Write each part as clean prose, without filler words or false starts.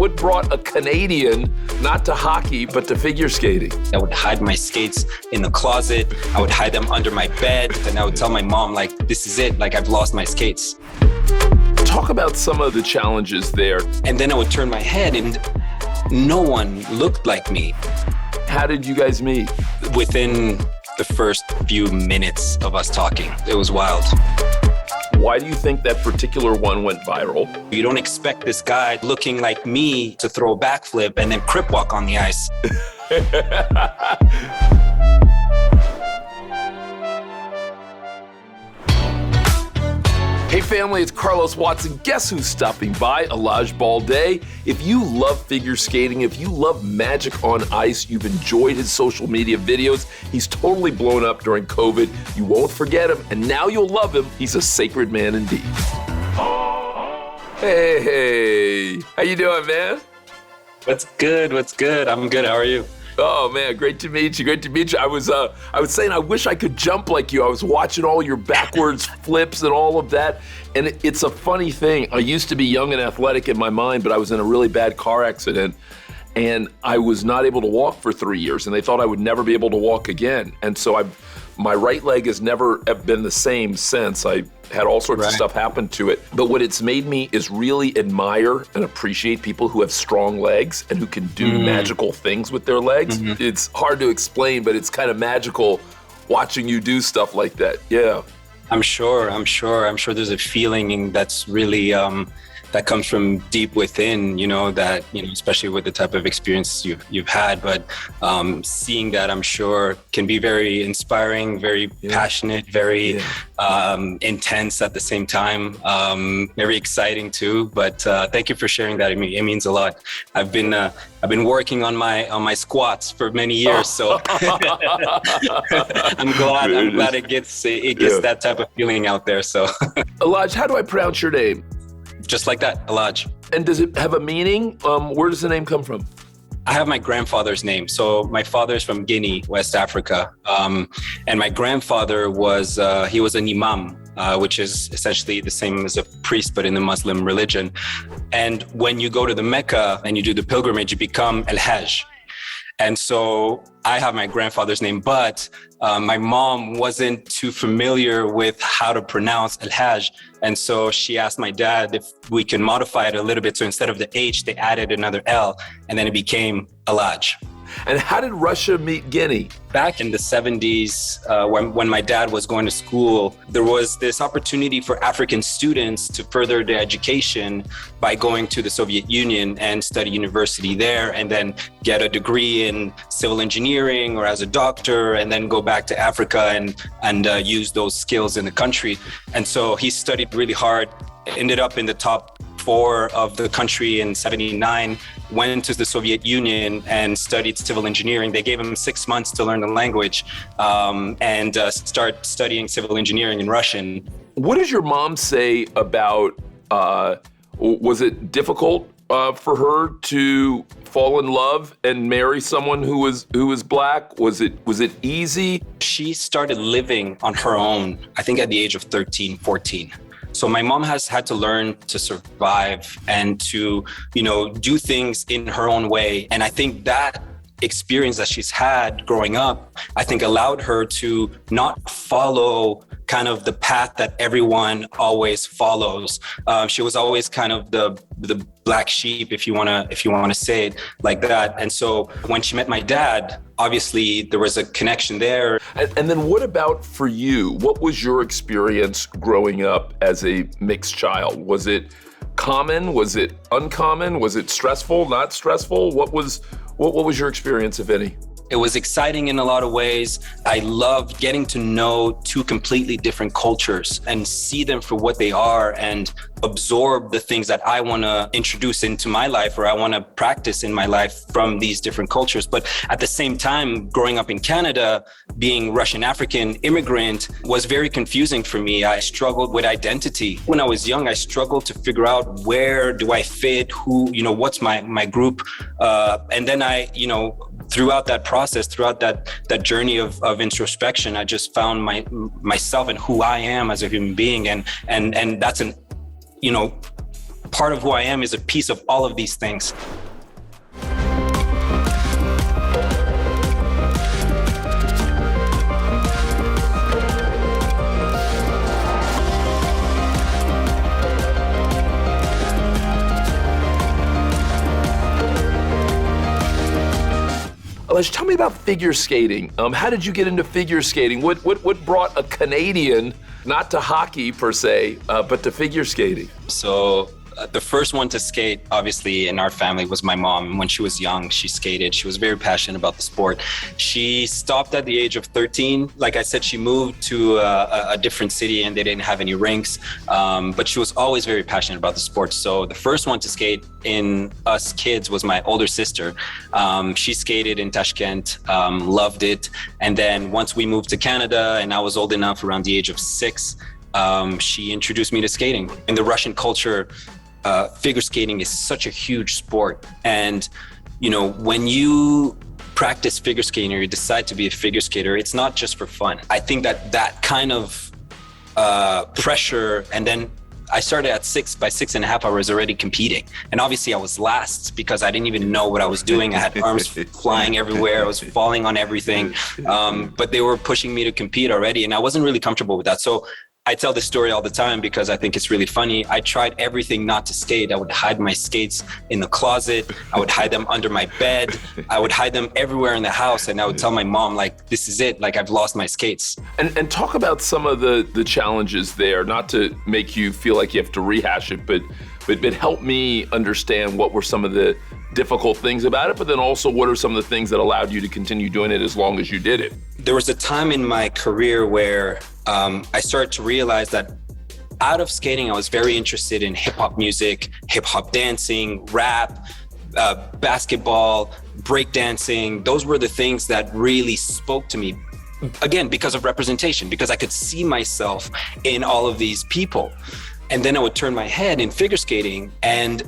what brought a Canadian not to hockey, but to figure skating? I would hide my skates in the closet. I would hide them under my bed. And I would tell my mom, like, this is it. Like, I've lost my skates. Talk about some of the challenges there. And then I would turn my head and no one looked like me. How did you guys meet? Within the first few minutes of us talking. It was wild. Why do you think that particular one went viral? You don't expect this guy looking like me to throw a backflip and then crip walk on the ice. Hey family, it's Carlos Watson. Guess who's stopping by? Elladj Baldé. If you love figure skating, if you love magic on ice, you've enjoyed his social media videos. He's totally blown up during COVID. You won't forget him, and now you'll love him. He's a sacred man indeed. Hey, how you doing, man? What's good? I'm good. How are you? Oh man, great to meet you. I was saying I wish I could jump like you. I was watching all your backwards flips and all of that. And it's a funny thing. I used to be young and athletic in my mind, but I was in a really bad car accident and I was not able to walk for 3 years and they thought I would never be able to walk again. And so my right leg has never been the same since. I had all sorts of stuff happen to it. But what it's made me is really admire and appreciate people who have strong legs and who can do magical things with their legs. It's hard to explain, but it's kind of magical watching you do stuff like that. Yeah. I'm sure there's a feeling that's really, that comes from deep within, that, especially with the type of experience you've had, but seeing that, I'm sure, can be very inspiring, very passionate, very intense at the same time, very exciting too. But thank you for sharing that. It means a lot. I've been working on my squats for many years, so I'm glad it gets that type of feeling out there. So, Elladj, how do I pronounce your name? Just like that, Elladj. And does it have a meaning? Where does the name come from? I have my grandfather's name. So my father's from Guinea, West Africa. And my grandfather was an imam, which is essentially the same as a priest, but in the Muslim religion. And when you go to the Mecca and you do the pilgrimage, you become Elladj. And so I have my grandfather's name, but my mom wasn't too familiar with how to pronounce Elladj. And so she asked my dad if we can modify it a little bit. So instead of the H, they added another L, and then it became Elladj. And how did Russia meet Guinea? Back in the 70s, when my dad was going to school, there was this opportunity for African students to further their education by going to the Soviet Union and study university there, and then get a degree in civil engineering or as a doctor, and then go back to Africa and use those skills in the country. And so he studied really hard, ended up in the top 4 of the country in 79, went to the Soviet Union and studied civil engineering. They gave him 6 months to learn the language and start studying civil engineering in Russian. What does your mom say about, was it difficult for her to fall in love and marry someone who was black? Was it easy? She started living on her own, I think at the age of 13, 14. So my mom has had to learn to survive and to, do things in her own way. And I think that experience that she's had growing up, I think allowed her to not follow kind of the path that everyone always follows. She was always kind of the black sheep, if you want to say it like that. And so when she met my dad, obviously there was a connection there. And then what about for you? What was your experience growing up as a mixed child? Was it common? Was it uncommon? Was it stressful, not stressful? What was your experience, if any? It was exciting in a lot of ways. I loved getting to know 2 completely different cultures and see them for what they are and absorb the things that I want to introduce into my life or I want to practice in my life from these different cultures. But at the same time, growing up in Canada, being Russian African immigrant was very confusing for me. I struggled with identity. When I was young, I struggled to figure out where do I fit, who, what's my group. And then I, throughout that process, throughout that journey of introspection, I just found myself and who I am as a human being. And that's part of who I am is a piece of all of these things. Elladj, tell me about figure skating. How did you get into figure skating? What brought a Canadian, not to hockey per se, but to figure skating? So the first one to skate, obviously, in our family was my mom. When she was young, she skated. She was very passionate about the sport. She stopped at the age of 13. Like I said, she moved to a different city and they didn't have any rinks. But she was always very passionate about the sport. So the first one to skate in us kids was my older sister. She skated in Tashkent, loved it. And then once we moved to Canada and I was old enough, around the age of 6, she introduced me to skating. In the Russian culture, figure skating is such a huge sport. And, you know, when you practice figure skating or you decide to be a figure skater, it's not just for fun. I think that kind of pressure, and then I started at 6. By 6.5, I was already competing. And obviously I was last because I didn't even know what I was doing. I had arms flying everywhere. I was falling on everything. But they were pushing me to compete already. And I wasn't really comfortable with that. So I tell this story all the time because I think it's really funny. I tried everything not to skate. I would hide my skates in the closet. I would hide them under my bed. I would hide them everywhere in the house. And I would tell my mom, like, this is it. Like, I've lost my skates. And talk about some of the challenges there, not to make you feel like you have to rehash it, but help me understand what were some of the difficult things about it, but then also what are some of the things that allowed you to continue doing it as long as you did it? There was a time in my career where I started to realize that out of skating, I was very interested in hip hop music, hip hop dancing, rap, basketball, breakdancing. Those were the things that really spoke to me. Again, because of representation, because I could see myself in all of these people. And then I would turn my head in figure skating and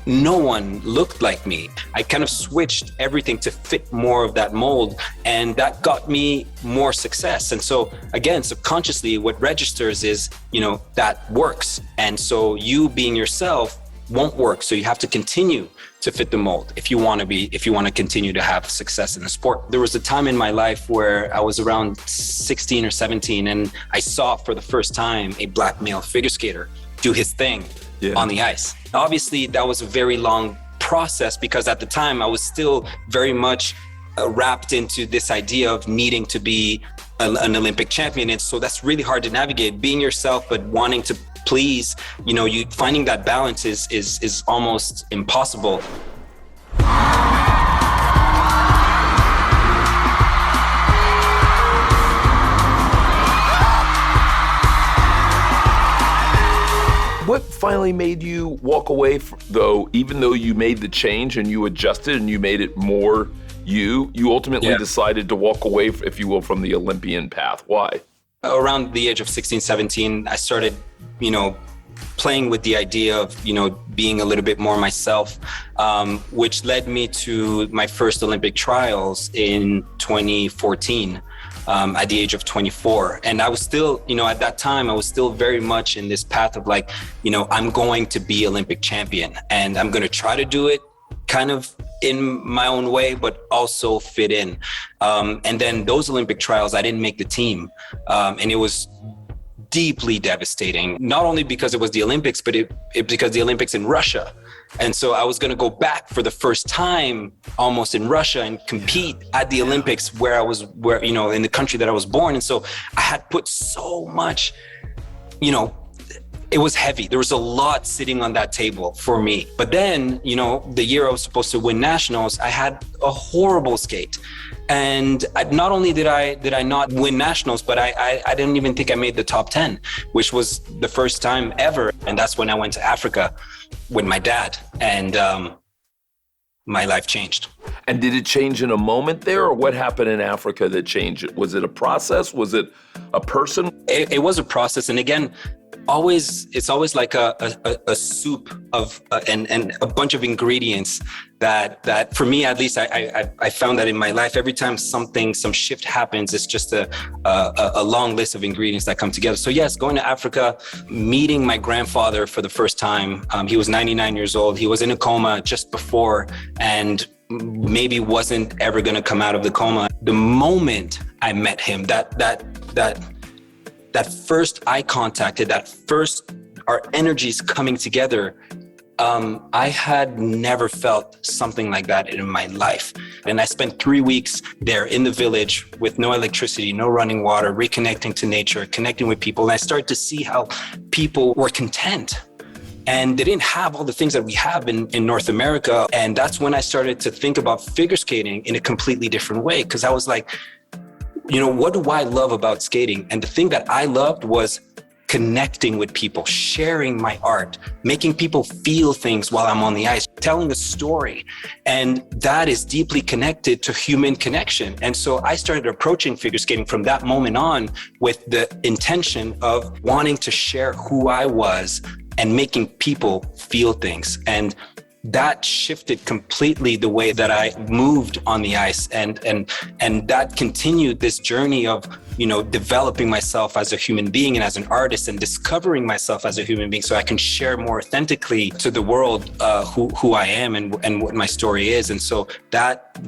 no one looked like me. I kind of switched everything to fit more of that mold, and that got me more success. And so again, subconsciously, what registers is, you know, that works. And so you being yourself won't work. So you have to continue to fit the mold if you want to continue to have success in the sport. There was a time in my life where I was around 16 or 17 and I saw for the first time a black male figure skater do his thing on the ice. Obviously, that was a very long process because at the time I was still very much wrapped into this idea of needing to be an Olympic champion. And so that's really hard to navigate, being yourself, but wanting to please, you know, finding that balance is almost impossible. What finally made you walk away, though, even though you made the change and you adjusted and you made it more you ultimately decided to walk away, if you will, from the Olympian path? Why? Around the age of 16, 17, I started, you know, playing with the idea of, you know, being a little bit more myself, which led me to my first Olympic trials in 2014. At the age of 24. And I was still, you know, at that time, I was still very much in this path of like, you know, I'm going to be Olympic champion and I'm going to try to do it kind of in my own way, but also fit in. And then those Olympic trials, I didn't make the team. And it was deeply devastating, not only because it was the Olympics, but because the Olympics in Russia. And so I was going to go back for the first time almost in Russia and compete at the Olympics where you know, in the country that I was born. And so I had put so much, you know, it was heavy. There was a lot sitting on that table for me. But then, you know, the year I was supposed to win nationals, I had a horrible skate. And not only did I not win nationals, but I didn't even think I made the top 10, which was the first time ever. And that's when I went to Africa with my dad, and my life changed. And did it change in a moment there, or what happened in Africa that changed it? Was it a process? Was it a person? It was a process. And again, It's always like a soup of and a bunch of ingredients that for me, at least, I found that in my life, every time some shift happens, it's just a long list of ingredients that come together. So yes, going to Africa, meeting my grandfather for the first time. He was 99 years old. He was in a coma just before, and maybe wasn't ever going to come out of the coma. The moment I met him, that first eye contact, our energies coming together, I had never felt something like that in my life. And I spent 3 weeks there in the village with no electricity, no running water, reconnecting to nature, connecting with people. And I started to see how people were content. And they didn't have all the things that we have in North America. And that's when I started to think about figure skating in a completely different way. Because I was like, what do I love about skating? And the thing that I loved was connecting with people, sharing my art, making people feel things while I'm on the ice, telling a story. And that is deeply connected to human connection. And so I started approaching figure skating from that moment on with the intention of wanting to share who I was and making people feel things. And that shifted completely the way that I moved on the ice, and that continued this journey of developing myself as a human being and as an artist, and discovering myself as a human being so I can share more authentically to the world who I am and what my story is. And so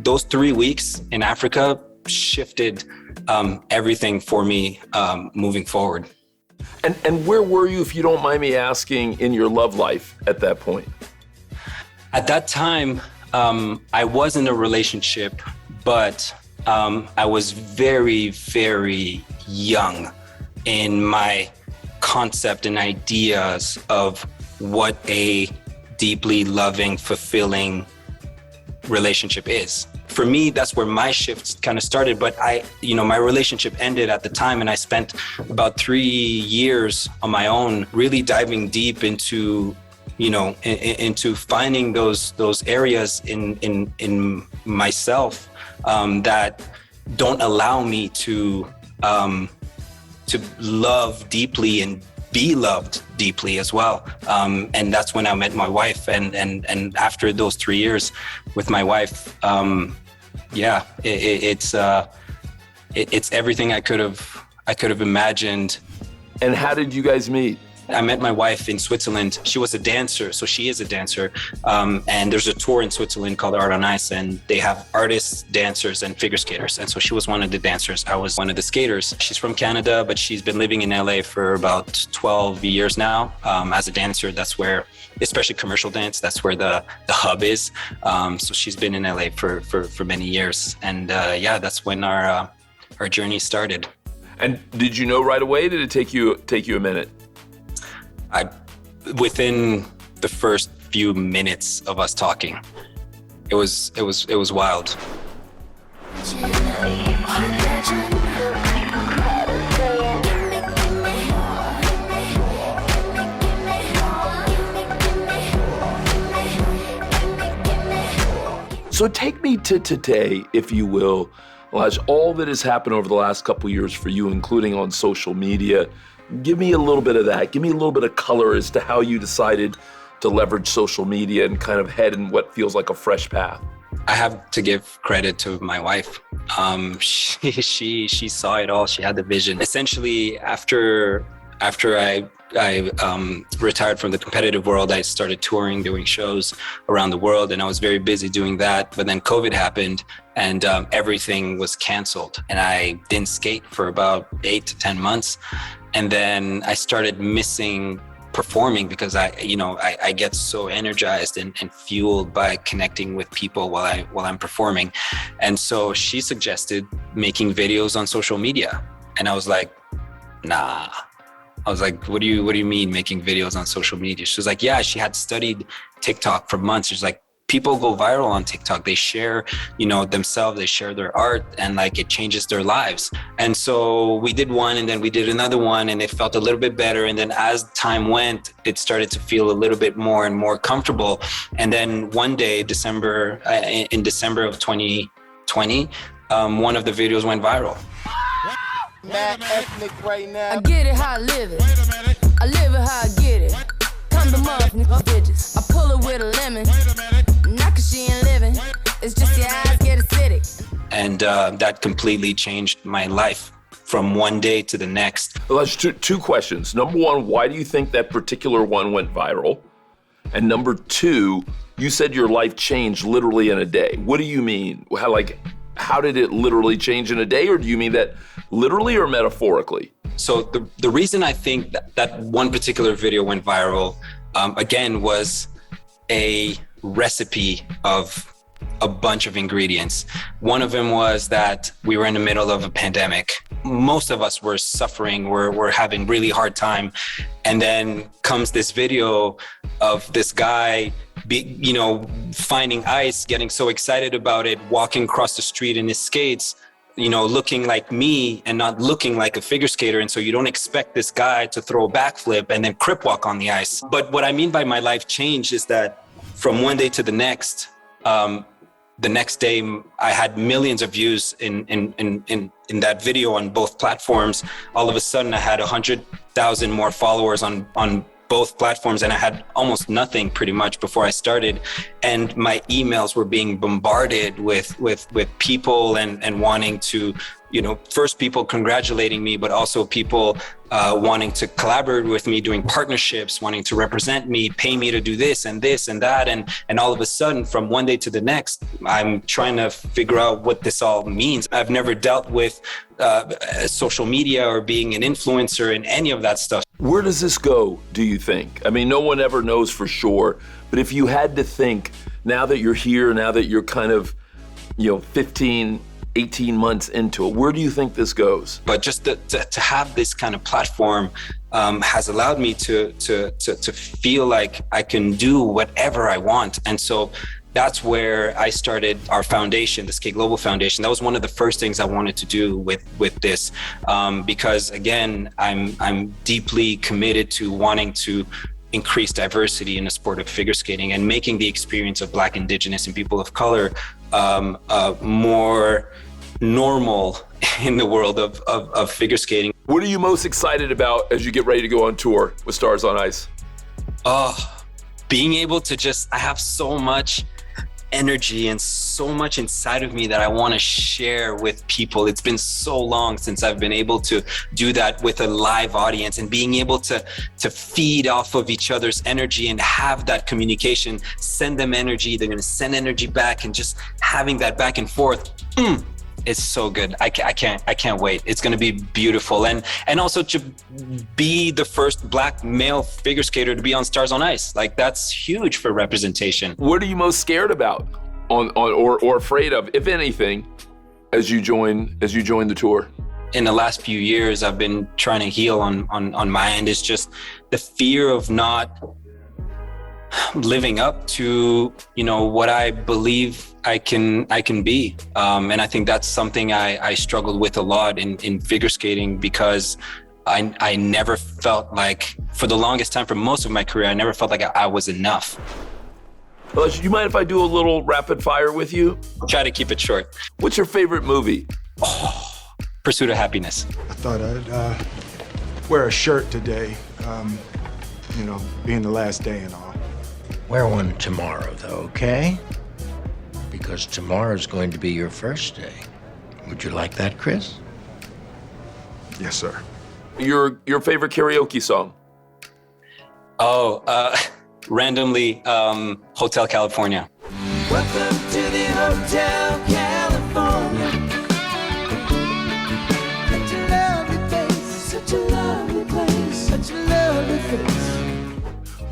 those 3 weeks in Africa shifted everything for me moving forward. And where were you, if you don't mind me asking, in your love life at that point? At that time, I was in a relationship, but I was very, very young in my concept and ideas of what a deeply loving, fulfilling relationship is. For me, that's where my shift kind of started. But my relationship ended at the time, and I spent about 3 years on my own, really diving deep into finding those areas in myself that don't allow me to love deeply and be loved deeply as well. And that's when I met my wife. And after those 3 years with my wife, it's everything I could have imagined. And how did you guys meet? I met my wife in Switzerland. She was a dancer, so she is a dancer. And there's a tour in Switzerland called Art on Ice, and they have artists, dancers, and figure skaters. And so she was one of the dancers. I was one of the skaters. She's from Canada, but she's been living in LA for about 12 years now. As a dancer, that's where, especially commercial dance, that's where the hub is. So she's been in LA for many years. And that's when our journey started. And did you know right away? Did it take you a minute? Within the first few minutes of us talking, it was wild. So take me to today, if you will, Elladj, all that has happened over the last couple of years for you, including on social media. Give me a little bit of that. Give me a little bit of color as to how you decided to leverage social media and kind of head in what feels like a fresh path. I have to give credit to my wife. She saw it all. She had the vision. Essentially, after I retired from the competitive world, I started touring, doing shows around the world, and I was very busy doing that. But then COVID happened, and everything was canceled, and I didn't skate for about 8 to 10 months. And then I started missing performing because I get so energized and fueled by connecting with people while I'm performing. And so she suggested making videos on social media, and I was like, nah. I was like, what do you mean making videos on social media? She was like, yeah, she had studied TikTok for months. She's like, people go viral on TikTok. They share, themselves, they share their art, and like it changes their lives. And so we did one, and then we did another one, and it felt a little bit better. And then as time went, it started to feel a little bit more and more comfortable. And then one day, in December of 2020, one of the videos went viral. Mad ethnic right now. I get it how I live it. I how I get it. Come to motherfucking bitches. I pull her with a lemon. Not cause she ain't living. It's just your eyes get acidic. And that completely changed my life from one day to the next. Well, that's two questions. Number one, why do you think that particular one went viral? And number two, you said your life changed literally in a day. What do you mean? How did it literally change in a day? Or do you mean that literally or metaphorically? So the reason I think that one particular video went viral, again, was a recipe of a bunch of ingredients. One of them was that we were in the middle of a pandemic. Most of us were suffering, we're having really hard time. And then comes this video of this guy finding ice, getting so excited about it, walking across the street in his skates, looking like me and not looking like a figure skater. And so you don't expect this guy to throw a backflip and then crip walk on the ice. But what I mean by my life change is that from one day to the next day, I had millions of views in that video on both platforms. All of a sudden, I had 100,000 more followers on both platforms, and I had almost nothing pretty much before I started. And my emails were being bombarded with people and wanting to, first people congratulating me, but also people wanting to collaborate with me, doing partnerships, wanting to represent me, pay me to do this and that. And all of a sudden, from one day to the next, I'm trying to figure out what this all means. I've never dealt with social media or being an influencer in any of that stuff. Where does this go, do you think? I mean, no one ever knows for sure, but if you had to think, now that you're here, now that you're kind of, 15, 18 months into it, where do you think this goes? But just to have this kind of platform has allowed me to feel like I can do whatever I want. And so that's where I started our foundation, the Skate Global Foundation. That was one of the first things I wanted to do with this, because again, I'm deeply committed to wanting to increase diversity in the sport of figure skating and making the experience of Black, Indigenous, and people of color more normal in the world of figure skating. What are you most excited about as you get ready to go on tour with Stars on Ice? Being able to I have so much energy and so much inside of me that I want to share with people. It's been so long since I've been able to do that with a live audience, and being able to feed off of each other's energy and have that communication, send them energy, they're going to send energy back, and just having that back and forth. It's so good. I can't wait. It's going to be beautiful. And also to be the first Black male figure skater to be on Stars on Ice. That's huge for representation. What are you most scared about or afraid of, if anything, as you join the tour? In the last few years, I've been trying to heal on my end. It's just the fear of not living up to, what I believe I can be. And I think that's something I struggled with a lot in figure skating, because I never felt like, for the longest time, for most of my career, I never felt like I was enough. Elladj, do you mind if I do a little rapid fire with you? I'll try to keep it short. What's your favorite movie? Pursuit of Happiness. I thought I'd wear a shirt today, being the last day and all. Wear one tomorrow, though, okay? Because tomorrow's going to be your first day. Would you like that, Chris? Yes, sir. Your favorite karaoke song? Randomly, Hotel California. Welcome to the Hotel California. Such a lovely place, such a lovely place, such a lovely place.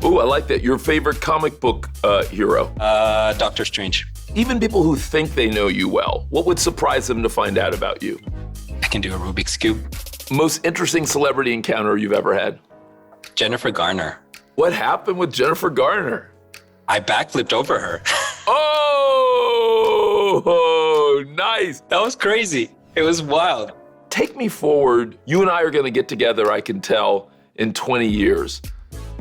Ooh, I like that. Your favorite comic book hero? Doctor Strange. Even people who think they know you well, what would surprise them to find out about you? I can do a Rubik's Cube. Most interesting celebrity encounter you've ever had? Jennifer Garner. What happened with Jennifer Garner? I backflipped over her. Oh, nice. That was crazy. It was wild. Take me forward. You and I are going to get together, I can tell, in 20 years.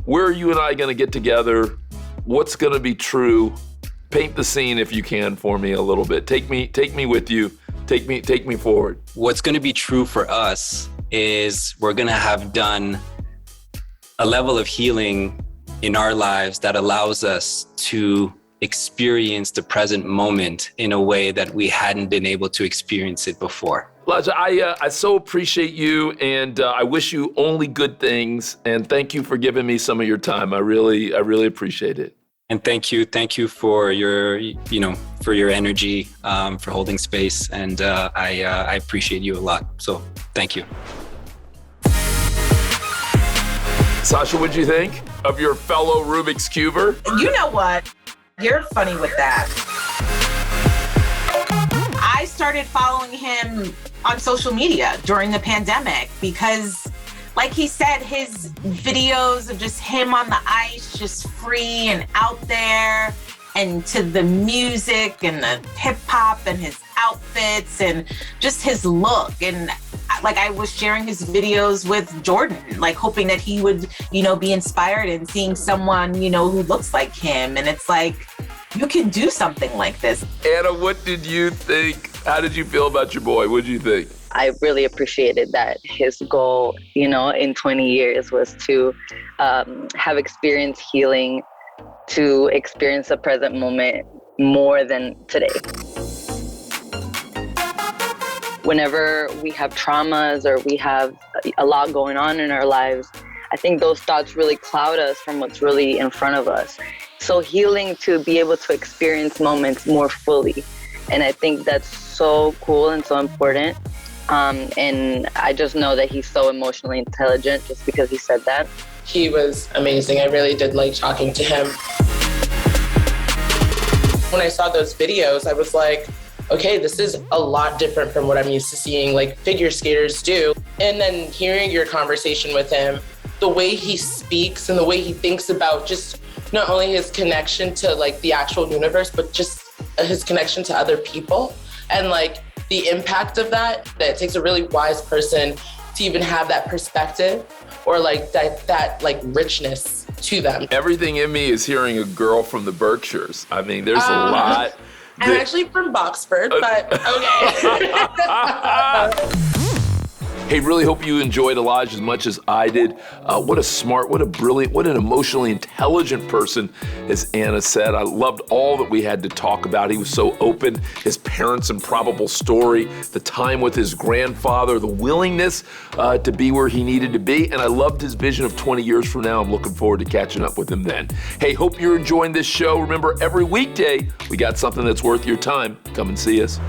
Where are you and I going to get together? What's going to be true? Paint the scene, if you can, for me a little bit. Take me with you. Take me forward. What's going to be true for us is we're going to have done a level of healing in our lives that allows us to experience the present moment in a way that we hadn't been able to experience it before. Elladj, I so appreciate you, and I wish you only good things. And thank you for giving me some of your time. I really appreciate it. And thank you for your, for your energy, for holding space. And I appreciate you a lot. So thank you. Sasha, what'd you think of your fellow Rubik's Cuber? You know what? You're funny with that. I started following him on social media during the pandemic because, like he said, his videos of just him on the ice, just free and out there, and to the music and the hip hop and his outfits and just his look. And like, I was sharing his videos with Jordan, like hoping that he would, be inspired and seeing someone, who looks like him. And it's like, you can do something like this. Anna, what did you think? How did you feel about your boy? What did you think? I really appreciated that his goal, in 20 years was to have experienced healing, to experience the present moment more than today. Whenever we have traumas or we have a lot going on in our lives, I think those thoughts really cloud us from what's really in front of us. So healing to be able to experience moments more fully. And I think that's so cool and so important. And I just know that he's so emotionally intelligent just because he said that. He was amazing. I really did like talking to him. When I saw those videos, I was like, okay, this is a lot different from what I'm used to seeing like figure skaters do. And then hearing your conversation with him, the way he speaks and the way he thinks about just not only his connection to like the actual universe, but just his connection to other people and like the impact of that it takes a really wise person to even have that perspective or like that like richness to them. Everything in me is hearing a girl from the Berkshires. I mean, there's a lot. I'm actually from Boxford, but okay. Hey, really hope you enjoyed Elladj as much as I did. What a smart, what a brilliant, what an emotionally intelligent person, as Anna said. I loved all that we had to talk about. He was so open, his parents' improbable story, the time with his grandfather, the willingness to be where he needed to be, and I loved his vision of 20 years from now. I'm looking forward to catching up with him then. Hey, hope you're enjoying this show. Remember, every weekday, we got something that's worth your time. Come and see us.